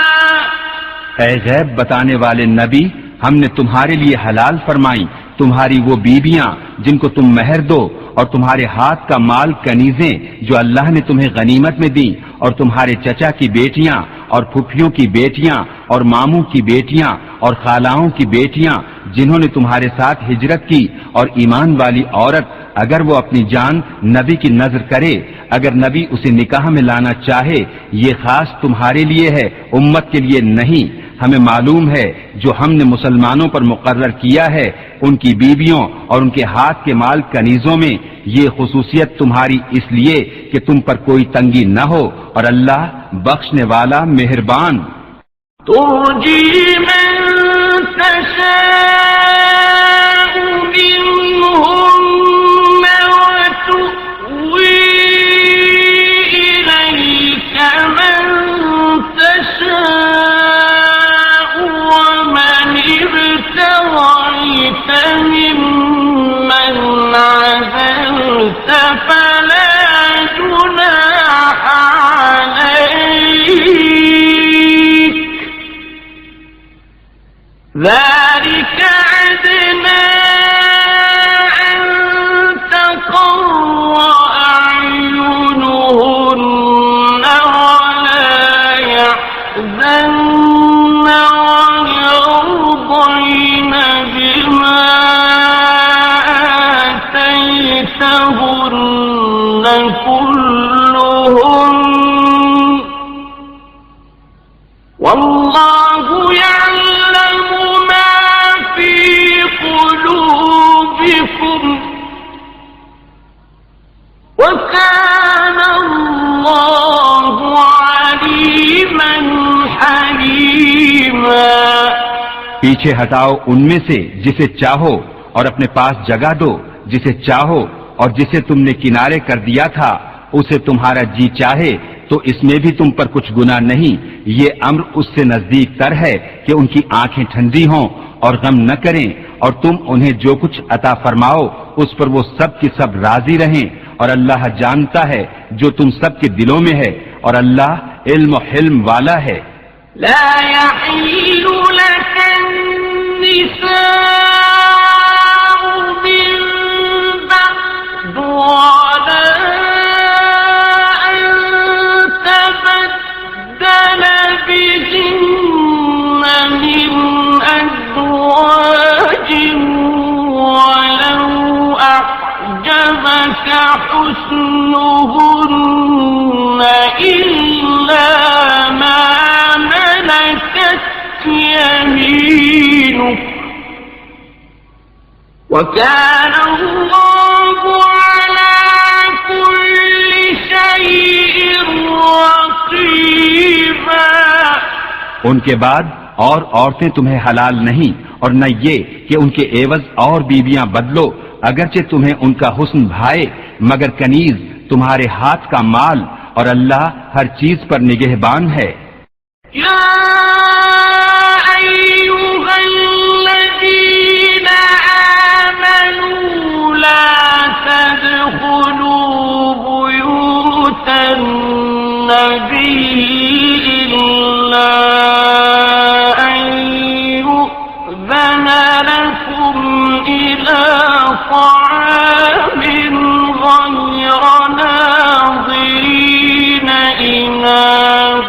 S4: اے غیب بتانے والے نبی، ہم نے تمہارے لیے حلال فرمائی تمہاری وہ بیویاں جن کو تم مہر دو، اور تمہارے ہاتھ کا مال کنیزیں جو اللہ نے تمہیں غنیمت میں دی، اور تمہارے چچا کی بیٹیاں اور پھپھیوں کی بیٹیاں اور ماموں کی بیٹیاں اور خالاؤں کی بیٹیاں جنہوں نے تمہارے ساتھ ہجرت کی، اور ایمان والی عورت اگر وہ اپنی جان نبی کی نذر کرے، اگر نبی اسے نکاح میں لانا چاہے، یہ خاص تمہارے لیے ہے، امت کے لیے نہیں۔ ہمیں معلوم ہے جو ہم نے مسلمانوں پر مقرر کیا ہے ان کی بیویوں اور ان کے ہاتھ کے مال کنیزوں میں، یہ خصوصیت تمہاری اس لیے کہ تم پر کوئی تنگی نہ ہو، اور اللہ بخشنے والا مہربان۔
S1: ترجی من تشاء منهن وتؤوي إليك من تشاء ومن ابتغيت ممن عزلت فلا جناح عليك ذلك أدنى أن تقر أعينهن ولا يحزن ويرضين بما آتيتهن كلهن والله يعلم ما في قلوبكم وكان الله عليما حليما۔
S4: پیچھے ہٹاؤ ان میں سے جسے چاہو اور اپنے پاس جگہ دو جسے چاہو، اور جسے تم نے کنارے کر دیا تھا اسے تمہارا جی چاہے تو اس میں بھی تم پر کچھ گناہ نہیں۔ یہ امر اس سے نزدیک تر ہے کہ ان کی آنکھیں ٹھنڈی ہوں اور غم نہ کریں، اور تم انہیں جو کچھ عطا فرماؤ اس پر وہ سب کی سب راضی رہیں، اور اللہ جانتا ہے جو تم سب کے دلوں میں ہے، اور اللہ علم و حلم والا ہے۔
S1: لا يحل لك النساء من بعد ولا أن تبدل بهن من أزواج ولو أعجبك حسنهن إلا ما ملكت يمينك وكان الله على كل شيء رقيبا۔
S4: ان کے بعد اور عورتیں تمہیں حلال نہیں، اور نہ یہ کہ ان کے عوض اور بیویاں بدلو، اگرچہ تمہیں ان کا حسن بھائے، مگر کنیز تمہارے ہاتھ کا مال، اور اللہ ہر چیز پر نگہبان ہے۔
S1: يا أيها الذين آمنوا لا تدخلوا بيوت النبي إلا أن يؤذن لكم إلى طعام غير ناظرين إناه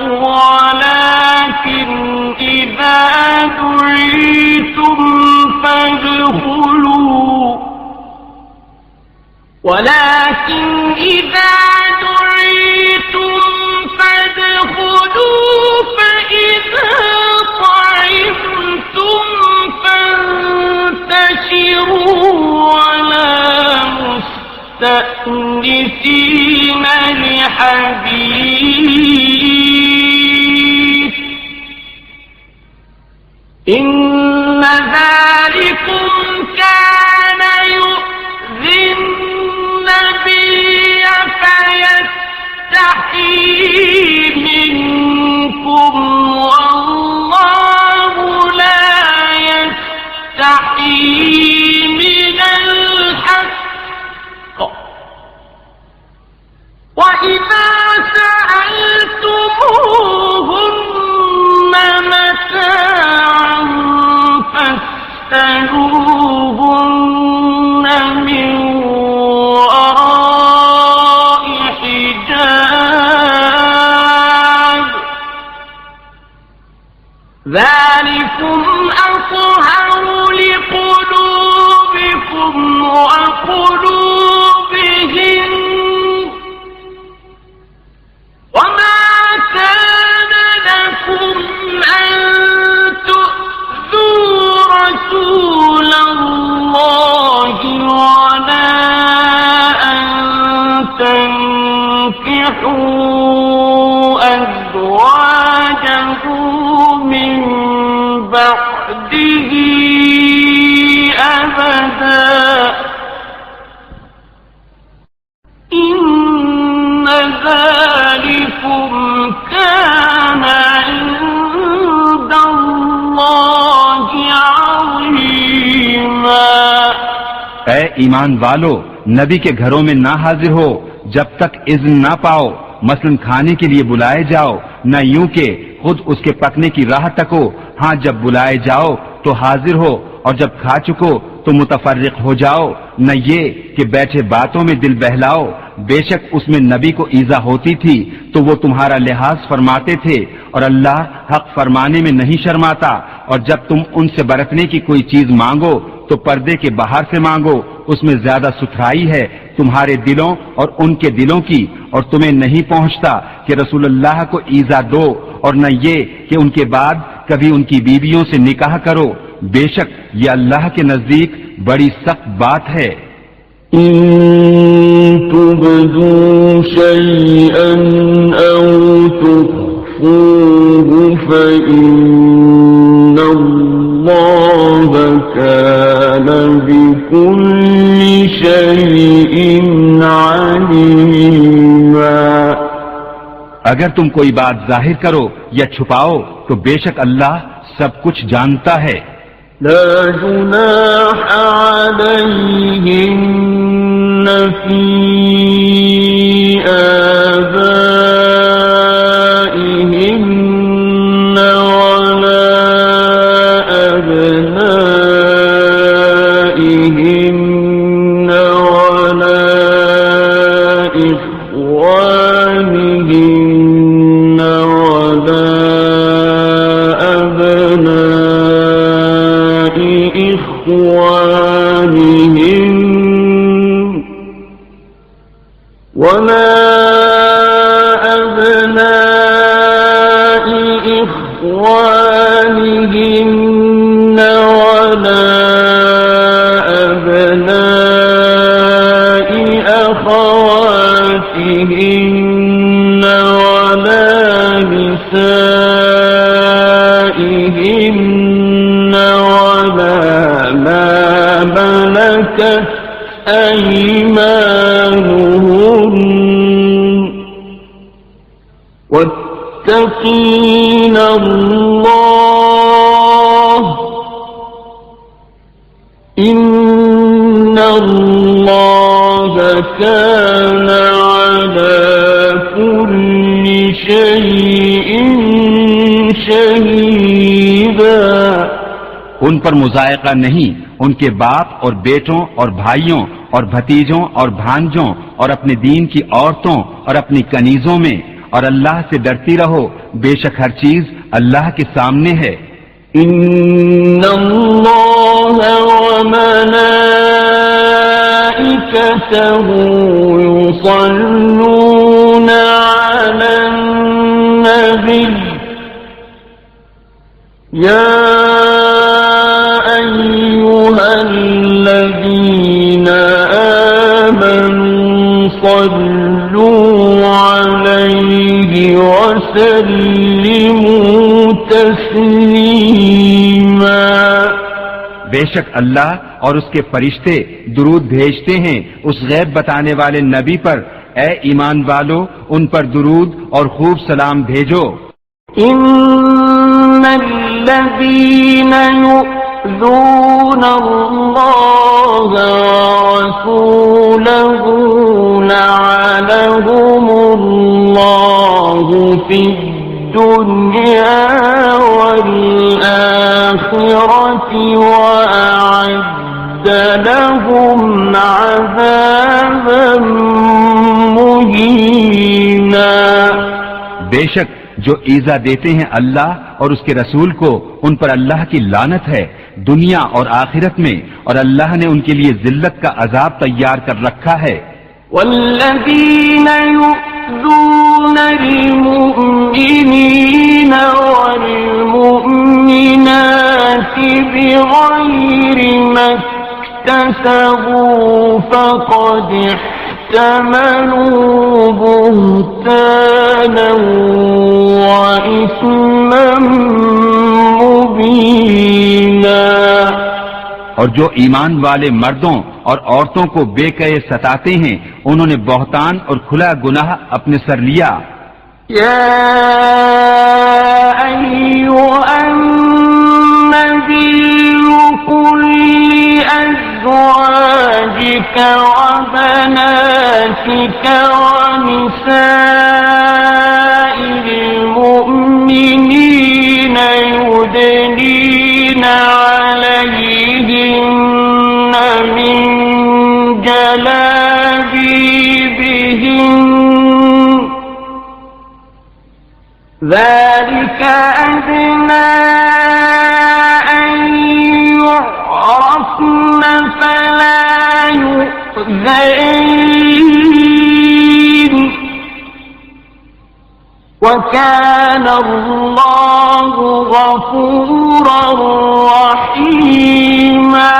S1: ولكن إذا دعيتم فادخلوا فإذا طعمتم فانتشروا ولا مستأنسين لحديث إن ذلكم كان يؤذي النبي فيستحيي منكم والله لا يستحيي من الحق وإذا سألتموهن متاعا ذلكم أطهر لقلوبكم وقلوبهم وما كان لكم أن تؤذوا رسول الله ولا أن تنكحوا أزواجه من بعده أبدا إن ذلكم كان عند الله عظيما۔
S4: اے ایمان والو، نبی کے گھروں میں نہ حاضر ہو جب تک اذن نہ پاؤ، مثلا کھانے کے لیے بلائے جاؤ، نہ یوں کہ خود اس کے پکنے کی راہ تکو، ہاں جب بلائے جاؤ تو حاضر ہو، اور جب کھا چکو تو متفرق ہو جاؤ، نہ یہ کہ بیٹھے باتوں میں دل بہلاؤ۔ بے شک اس میں نبی کو ایذا ہوتی تھی تو وہ تمہارا لحاظ فرماتے تھے، اور اللہ حق فرمانے میں نہیں شرماتا۔ اور جب تم ان سے برتنے کی کوئی چیز مانگو تو پردے کے باہر سے مانگو، اس میں زیادہ ستھرائی ہے تمہارے دلوں اور ان کے دلوں کی، اور تمہیں نہیں پہنچتا کہ رسول اللہ کو ایذا دو، اور نہ یہ کہ ان کے بعد کبھی ان کی بیویوں سے نکاح کرو، بے شک یہ اللہ کے نزدیک بڑی سخت بات ہے۔
S3: إن تبدوا شيئا أو تخفوه فإن الله كان بكل شيء عليما۔
S4: اگر تم کوئی بات ظاہر کرو یا چھپاؤ تو بے شک اللہ سب کچھ جانتا ہے۔
S3: لا جناح عليهن في آبائهن ولا أبنائهن ولا إخوانهن ولا أبناء إخوانهن ولا أبناء إخوانهن ولا أبناء أخواتهن ولا نسائهن ولا ما ملكت أيمانهن واتقين الله إن الله كان على كل شيء شهيدا۔
S4: ان پر مضائقہ نہیں ان کے باپ اور بیٹوں اور بھائیوں اور بھتیجوں اور بھانجوں اور اپنے دین کی عورتوں اور اپنی کنیزوں میں، اور اللہ سے ڈرتی رہو، بے شک ہر چیز اللہ کے سامنے ہے۔
S3: إن الله وملائكته يصلون على النبي يا أيها الذين آمنوا صلوا عليه وسلموا تسليما۔
S4: بے شک اللہ اور اس کے فرشتے درود بھیجتے ہیں اس غیب بتانے والے نبی پر، اے ایمان والو ان پر درود اور خوب سلام بھیجو۔
S1: إن الذين يؤذون الله ورسوله لعنهم الله في الدنيا والآخرة وأعد لهم عذابا مهينا۔
S4: بے شک جو ایذا دیتے ہیں اللہ اور اس کے رسول کو ان پر اللہ کی لعنت ہے دنیا اور آخرت میں، اور اللہ نے ان کے لیے ذلت کا عذاب تیار کر رکھا ہے۔
S1: والذین يؤذون المؤمنین والمؤمنات بغیر ما اکتسبوا فقد احتملوا بهتانا وإثما مبینا۔
S4: اور جو ایمان والے مردوں اور عورتوں کو بے قید ستاتے ہیں انہوں نے بہتان اور کھلا گناہ اپنے سر لیا۔
S1: یا ایھا النبی قل لأزواجک وبناتک ونساء المؤمنین یدنین علیہن من جلابیبہن ذلك أدنى أن يعرفن فلا يؤذين وكان الله غفورا رحيما۔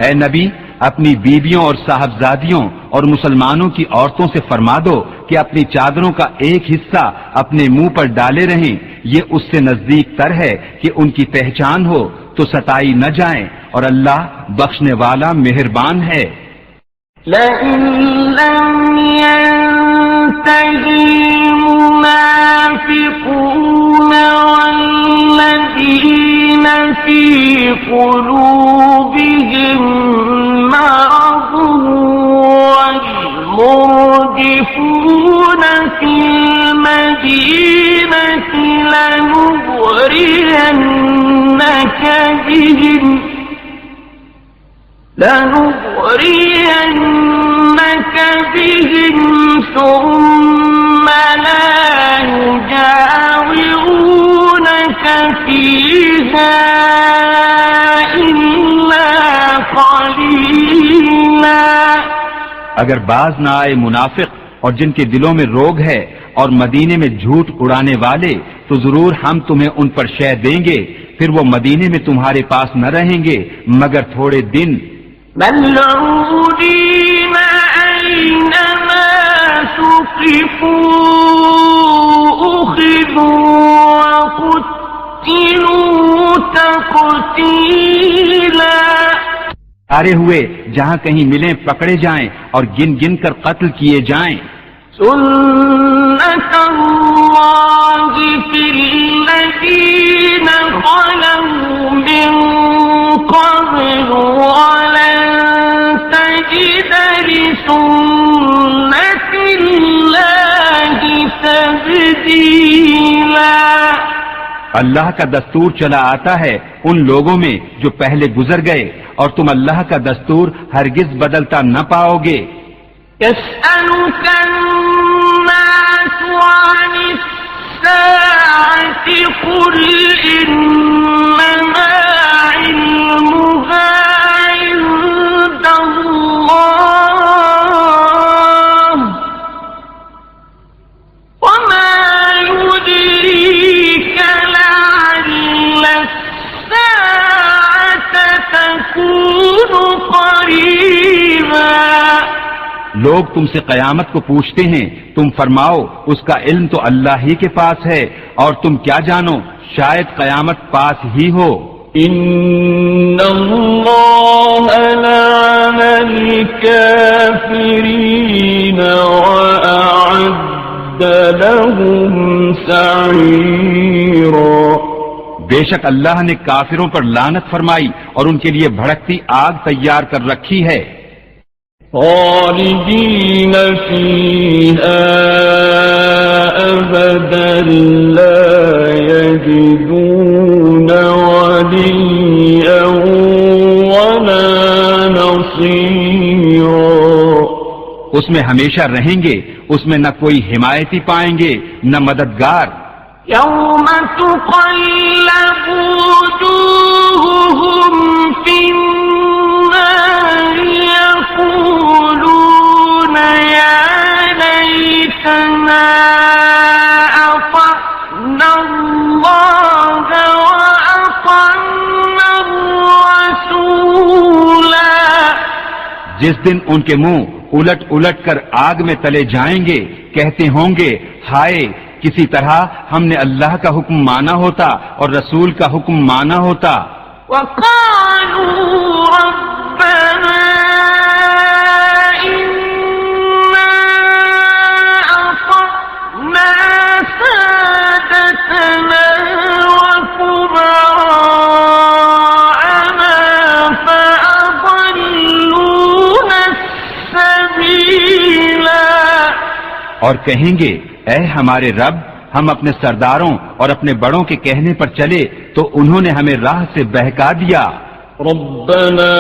S4: اے نبی اپنی بیویوں اور صاحبزادیوں اور مسلمانوں کی عورتوں سے فرما دو کہ اپنی چادروں کا ایک حصہ اپنے منہ پر ڈالے رہیں، یہ اس سے نزدیک تر ہے کہ ان کی پہچان ہو تو ستائی نہ جائیں، اور اللہ بخشنے والا مہربان ہے۔
S1: لئن لم ينتهِ المنافقون والذين في قلوبهم مرض والمرجفون في المدينة لنغرينك بهم ثم لا يجاورونك فيها إلا قليلا۔
S4: اگر باز نہ آئے منافق اور جن کے دلوں میں روگ ہے اور مدینے میں جھوٹ اڑانے والے تو ضرور ہم تمہیں ان پر شے دیں گے، پھر وہ مدینے میں تمہارے پاس نہ رہیں گے مگر تھوڑے دن۔
S1: ملعونین اینما ثقفوا اخذوا وقتلوا تقتیلا۔
S4: مارے ہوئے جہاں کہیں ملیں پکڑے جائیں اور گن گن کر قتل کیے جائیں۔
S1: سنت اللہ فی الذین خلوا من قبل ولن تجد لسنت اللہ تبدیلا۔
S4: اللہ کا دستور چلا آتا ہے ان لوگوں میں جو پہلے گزر گئے، اور تم اللہ کا دستور ہرگز بدلتا نہ پاؤ گے۔
S1: يسألك الناس عن الساعة قل إنما علمها عند الله وما يدريك لعل الساعة تكون قريبا۔
S4: لوگ تم سے قیامت کو پوچھتے ہیں، تم فرماؤ اس کا علم تو اللہ ہی کے پاس ہے، اور تم کیا جانو شاید قیامت پاس ہی ہو۔
S3: ان اللہ لعن الکافرین وأعد لهم سعیرا۔
S4: بے شک اللہ نے کافروں پر لعنت فرمائی اور ان کے لیے بھڑکتی آگ تیار کر رکھی ہے۔
S3: خالدین فیہا ابدا لا یجدون ولیا ولا نصیرا۔
S4: اس میں ہمیشہ رہیں گے، اس میں نہ کوئی حمایتی پائیں گے نہ مددگار۔
S1: يوم تقلب وجوههم في النار يقولون يا ليتنا أطعنا الله وأطعنا الرسولا۔
S4: جس دن ان کے منہ الٹ الٹ کر آگ میں تلے جائیں گے، کہتے ہوں گے ہائے کسی طرح ہم نے اللہ کا حکم مانا ہوتا اور رسول کا حکم مانا ہوتا۔
S1: وقالوا ربنا إنا أطعنا سادتنا وكبراءنا فأضلونا السبيلا۔
S4: اور کہیں گے اے ہمارے رب، ہم اپنے سرداروں اور اپنے بڑوں کے کہنے پر چلے تو انہوں نے ہمیں راہ سے بہکا دیا۔
S3: ربنا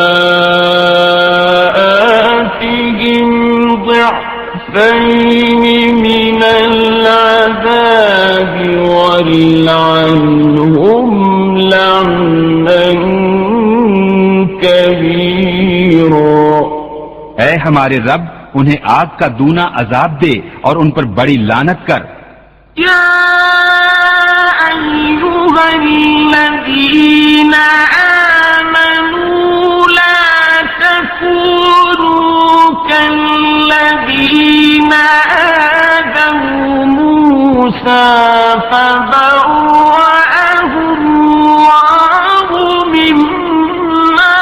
S3: آتهم ضعفين من العذاب والعنهم لعنا كبيرا۔
S4: اے ہمارے رب، انہیں آگ کا دونا عذاب دے اور ان پر بڑی لعنت کر۔
S1: يا أيها الذين آمنوا لا تكونوا كالذين آذوا موسى فبرأه الله مما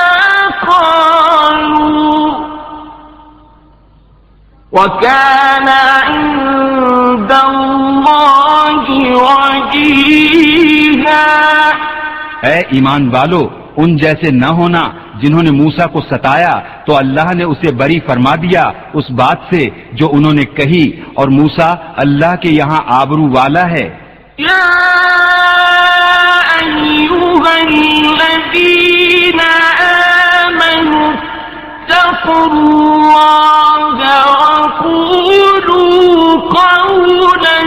S1: قالوا وكان عند الله وجيها۔
S4: اے ایمان والو، ان جیسے نہ ہونا جنہوں نے موسیٰ کو ستایا تو اللہ نے اسے بری فرما دیا اس بات سے جو انہوں نے کہی، اور موسیٰ اللہ کے یہاں آبرو والا ہے۔
S1: يا أيها الذين آمنوا اتقوا الله وقولوا قولا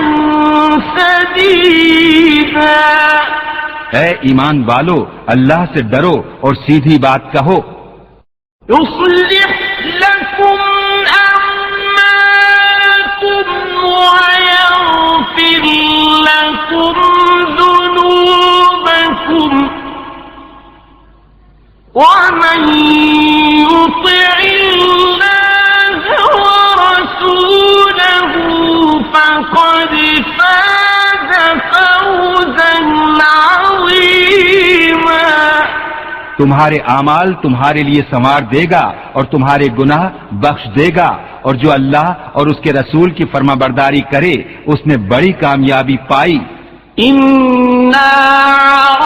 S1: سديدا۔
S4: اے ایمان والو، اللہ سے ڈرو اور سیدھی بات کہو۔
S1: يصلح لكم أعمالكم ويغفر لكم ذنوبكم ومن يطع الله ورسوله فقد فاز فوزا عظيما۔
S4: تمہارے اعمال تمہارے لیے سنوار دے گا اور تمہارے گناہ بخش دے گا، اور جو اللہ اور اس کے رسول کی فرما برداری کرے اس نے بڑی کامیابی پائی۔
S1: إنا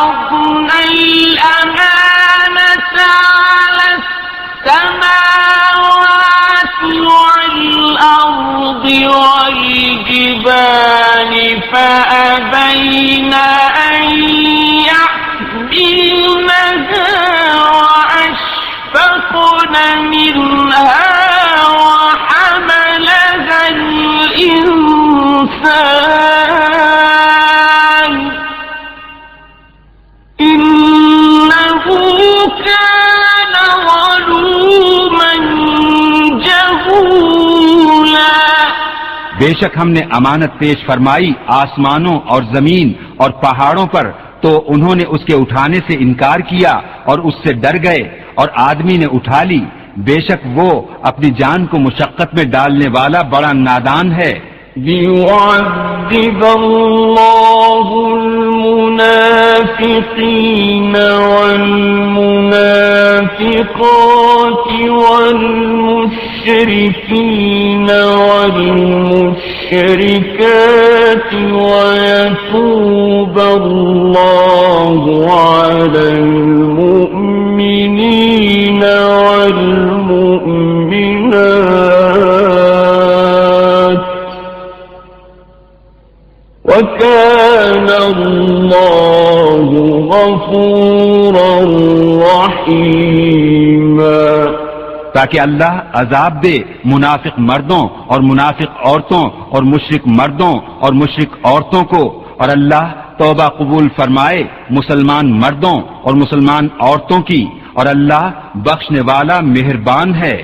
S1: عرضنا الأمانة على السماوات والأرض والجبال فأبين أن يحملنها وأشفقن منها وحملها الإنسان إنه كان ظلوما جهولا۔
S4: بے شک ہم نے امانت پیش فرمائی آسمانوں اور زمین اور پہاڑوں پر، تو انہوں نے اس کے اٹھانے سے انکار کیا اور اس سے ڈر گئے، اور آدمی نے اٹھا لی، بے شک وہ اپنی جان کو مشقت میں ڈالنے والا بڑا نادان ہے۔
S3: ليعذب الله المنافقين والمنافقات والمشركين والمشركات ويتوب الله على المؤمنين والمؤمنات وكان الله غفورا رحيما۔
S4: تاکہ اللہ عذاب دے منافق مردوں اور منافق عورتوں اور مشرک مردوں اور مشرک عورتوں کو، اور اللہ توبہ قبول فرمائے مسلمان مردوں اور مسلمان عورتوں کی، اور اللہ بخشنے والا مہربان ہے۔